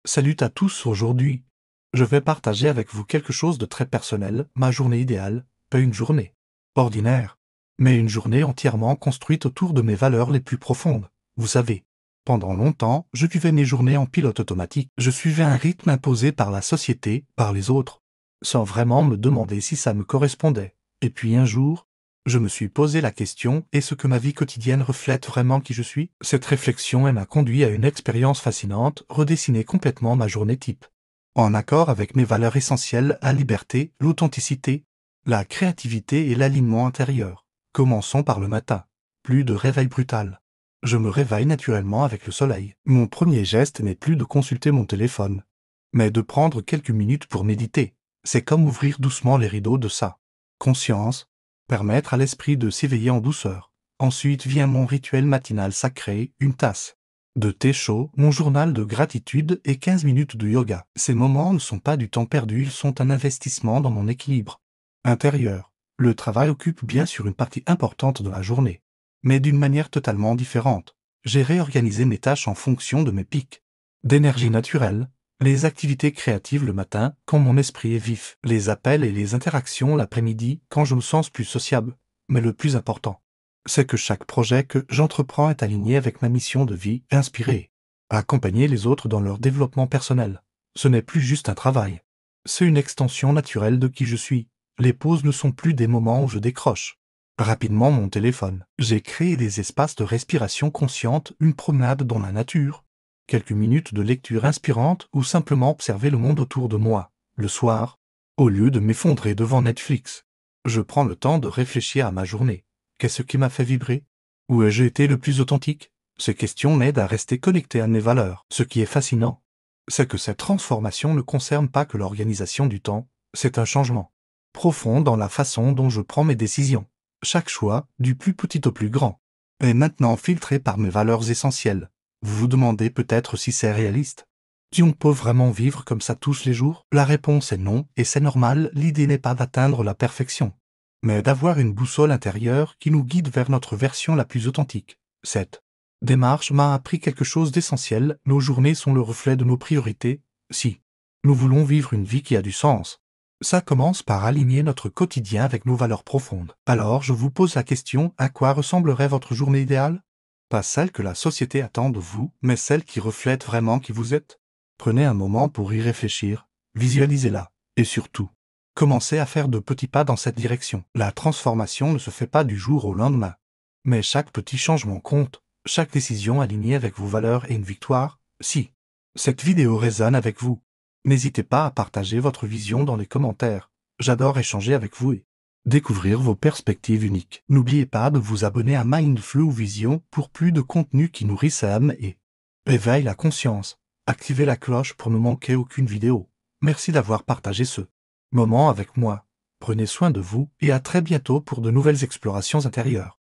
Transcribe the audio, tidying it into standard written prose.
Salut à tous, aujourd'hui, je vais partager avec vous quelque chose de très personnel, ma journée idéale, pas une journée ordinaire, mais une journée entièrement construite autour de mes valeurs les plus profondes. Vous savez, pendant longtemps, je vivais mes journées en pilote automatique, je suivais un rythme imposé par la société, par les autres, sans vraiment me demander si ça me correspondait. Et puis un jour, je me suis posé la question, est-ce que ma vie quotidienne reflète vraiment qui je suis? Cette réflexion m'a conduit à une expérience fascinante, redessiner complètement ma journée type. En accord avec mes valeurs essentielles, la liberté, l'authenticité, la créativité et l'alignement intérieur. Commençons par le matin. Plus de réveil brutal. Je me réveille naturellement avec le soleil. Mon premier geste n'est plus de consulter mon téléphone, mais de prendre quelques minutes pour méditer. C'est comme ouvrir doucement les rideaux de sa conscience, permettre à l'esprit de s'éveiller en douceur. Ensuite vient mon rituel matinal sacré, une tasse de thé chaud, mon journal de gratitude et 15 minutes de yoga. Ces moments ne sont pas du temps perdu, ils sont un investissement dans mon équilibre intérieur. Le travail occupe bien sûr une partie importante de la journée, mais d'une manière totalement différente. J'ai réorganisé mes tâches en fonction de mes pics d'énergie naturelle, les activités créatives le matin, quand mon esprit est vif, les appels et les interactions l'après-midi, quand je me sens plus sociable. Mais le plus important, c'est que chaque projet que j'entreprends est aligné avec ma mission de vie, inspirée à accompagner les autres dans leur développement personnel. Ce n'est plus juste un travail. C'est une extension naturelle de qui je suis. Les pauses ne sont plus des moments où je décroche rapidement mon téléphone. J'ai créé des espaces de respiration consciente, une promenade dans la nature, quelques minutes de lecture inspirante ou simplement observer le monde autour de moi. Le soir, au lieu de m'effondrer devant Netflix, je prends le temps de réfléchir à ma journée. Qu'est-ce qui m'a fait vibrer? Où ai-je été le plus authentique? Ces questions m'aident à rester connecté à mes valeurs. Ce qui est fascinant, c'est que cette transformation ne concerne pas que l'organisation du temps, c'est un changement profond dans la façon dont je prends mes décisions. Chaque choix, du plus petit au plus grand, est maintenant filtré par mes valeurs essentielles. Vous vous demandez peut-être si c'est réaliste. Si on peut vraiment vivre comme ça tous les jours? La réponse est non, et c'est normal, l'idée n'est pas d'atteindre la perfection, mais d'avoir une boussole intérieure qui nous guide vers notre version la plus authentique. Cette démarche m'a appris quelque chose d'essentiel, nos journées sont le reflet de nos priorités. Si nous voulons vivre une vie qui a du sens, ça commence par aligner notre quotidien avec nos valeurs profondes. Alors je vous pose la question, à quoi ressemblerait votre journée idéale? Pas celle que la société attend de vous, mais celle qui reflète vraiment qui vous êtes. Prenez un moment pour y réfléchir, visualisez-la, et surtout, commencez à faire de petits pas dans cette direction. La transformation ne se fait pas du jour au lendemain, mais chaque petit changement compte, chaque décision alignée avec vos valeurs est une victoire. Si cette vidéo résonne avec vous, n'hésitez pas à partager votre vision dans les commentaires. J'adore échanger avec vous et découvrir vos perspectives uniques. N'oubliez pas de vous abonner à Mindflow Vision pour plus de contenu qui nourrisse l'âme et éveille la conscience. Activez la cloche pour ne manquer aucune vidéo. Merci d'avoir partagé ce moment avec moi. Prenez soin de vous et à très bientôt pour de nouvelles explorations intérieures.